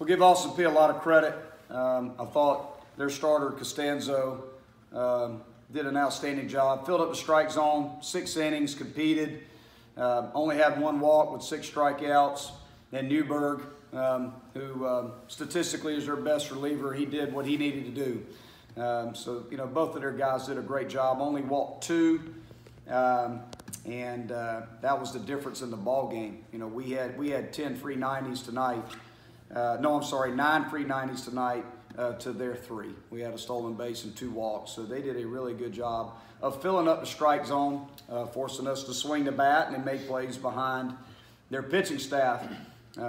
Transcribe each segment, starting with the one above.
We'll give Austin Peay a lot of credit. I thought their starter, Costanzo, did an outstanding job. Filled up the strike zone, 6 innings, competed. Only had 1 walk with 6 strikeouts. And Newberg, who statistically is their best reliever, he did what he needed to do. So, you know, both of their guys did a great job. Only walked 2, and that was the difference in the ball game. You know, we had 10 free 90s tonight. No, I'm sorry, 9 free 90s tonight to their 3. We had a stolen base and 2 walks. So they did a really good job of filling up the strike zone, forcing us to swing the bat and make plays behind their pitching staff.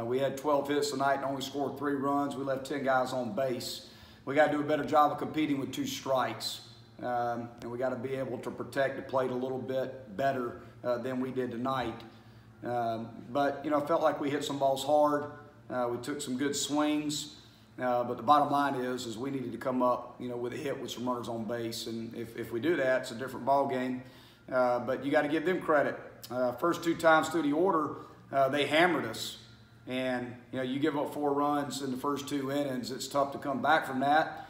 We had 12 hits tonight and only scored 3 runs. We left 10 guys on base. We got to do a better job of competing with 2 strikes. And we got to be able to protect the plate a little bit better than we did tonight. But, you know, felt like we hit some balls hard. We took some good swings. But the bottom line is we needed to come up, you know, with a hit with some runners on base. And if we do that, it's a different ball game. But you got to give them credit. First 2 times through the order, they hammered us. And, you know, you give up 4 runs in the first 2 innings, it's tough to come back from that.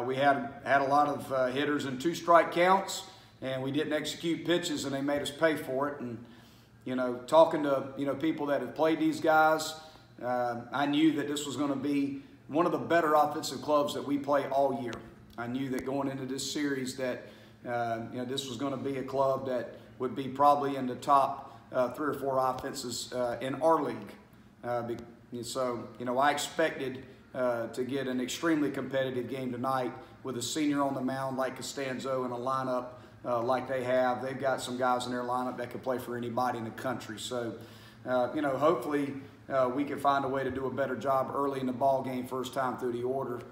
We had a lot of hitters in 2 strike counts, and we didn't execute pitches, and they made us pay for it. And, you know, talking to, you know, people that have played these guys, I knew that this was going to be one of the better offensive clubs that we play all year. I knew that going into this series that, you know, this was going to be a club that would be probably in the top 3 or 4 offenses in our league. So, you know, I expected to get an extremely competitive game tonight with a senior on the mound like Costanzo and a lineup like they have. They've got some guys in their lineup that can play for anybody in the country. So, you know, hopefully we can find a way to do a better job early in the ball game, first time through the order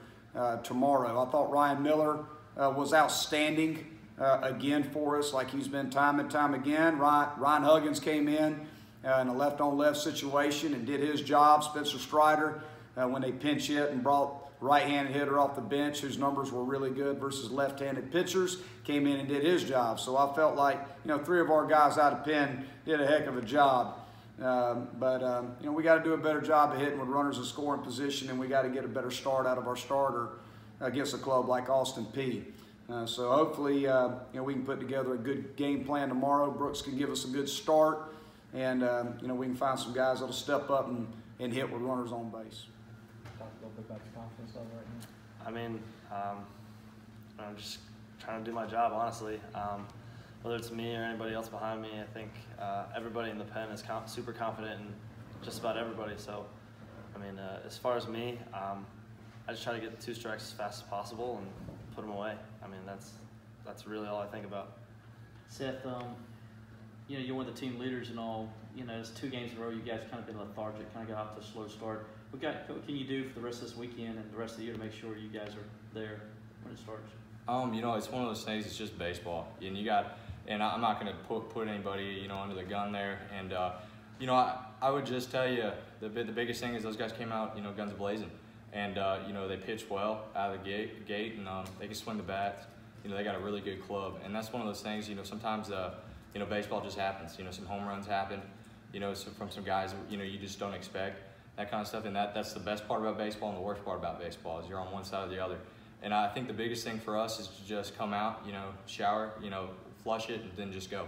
tomorrow. I thought Ryan Miller was outstanding again for us, like he's been time and time again. Ryan Huggins came in a left-on-left situation and did his job. Spencer Strider, when they pinch hit and brought right-handed hitter off the bench, whose numbers were really good versus left-handed pitchers, came in and did his job. So I felt like, you know, 3 of our guys out of pen did a heck of a job. You know, we got to do a better job of hitting with runners in scoring position, and we got to get a better start out of our starter against a club like Austin Peay. So hopefully, you know, we can put together a good game plan tomorrow. Brooks can give us a good start. And, you know, we can find some guys that will step up and hit with runners on base. Talk a little bit about your confidence level right now. I mean, I'm just trying to do my job, honestly. Whether it's me or anybody else behind me, I think everybody in the pen is super confident in just about everybody. So, I mean, as far as me, I just try to get 2 strikes as fast as possible and put them away. I mean, that's really all I think about. Seth, you know, you're one of the team leaders and all. You know, it's 2 games in a row. You guys kind of been lethargic, kind of got off to a slow start. What can you do for the rest of this weekend and the rest of the year to make sure you guys are there when it starts? You know, it's one of those things. It's just baseball, and and I'm not going to put anybody, you know, under the gun there. And you know, I would just tell you the biggest thing is those guys came out, you know, guns blazing, and you know, they pitched well out of the gate, and they can swing the bat. You know, they got a really good club, and that's one of those things. You know, sometimes you know, baseball just happens. You know, some home runs happen, you know, from some guys, you know, you just don't expect, that kind of stuff. And that's the best part about baseball, and the worst part about baseball is you're on one side or the other. And I think the biggest thing for us is to just come out, you know, shower, you know, flush it, and then just go.